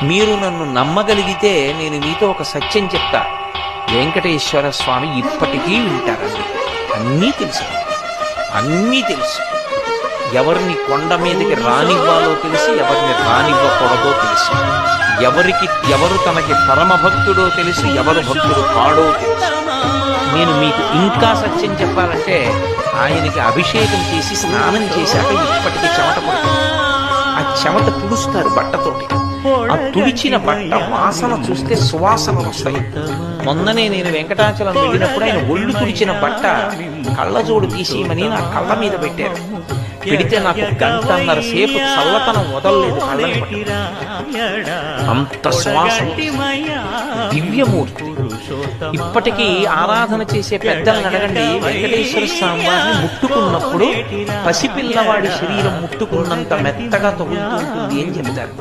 మీరు నన్ను నమ్మగలిగితే నేను మీతో ఒక సత్యం చెప్తా. వెంకటేశ్వర స్వామి ఇప్పటికీ వింటారండి. అన్నీ తెలుసు, అన్నీ తెలుసు. ఎవరిని కొండ మీదకి రానివ్వాలో తెలుసు, ఎవరిని రానివ్వకూడదో తెలుసు. ఎవరు తనకి పరమ భక్తుడో తెలుసు, ఎవరు భక్తుడు కాడో తెలుసు. నేను మీకు ఇంకా సత్యం చెప్పాలంటే, ఆయనకి అభిషేకం చేసి స్నానం చేశాక ఇప్పటికీ చెమట పడుతుంది. ఆ చెమట తుడుస్తారు బట్టతోటి. ఆ తుడిచిన బట్ట వాసన చూస్తే సువాసనలు వస్తాయి. మొన్ననే నేను వెంకటాచలం వెళ్ళినప్పుడు ఆయన ఒళ్ళు తుడిచిన బట్ట కళ్ళజోడు తీసేయమని నా కళ్ళ మీద పెట్టారు. పెడితే నాకు గంటన్నర సేపు చల్లతనం వదలలేదు కళ్ళని పట్టి. అంత సువాసన, దివ్యమూర్తి. ఇప్పటికీ ఆరాధన చేసే పెద్దలను అడగండి, వెంకటేశ్వర స్వామి వారిని ముట్టుకున్నప్పుడు పసిపిల్లవాడి శరీరం ముట్టుకున్నంత మెత్తగా తగులుతూ ఉంటుంది అని చెప్తారు.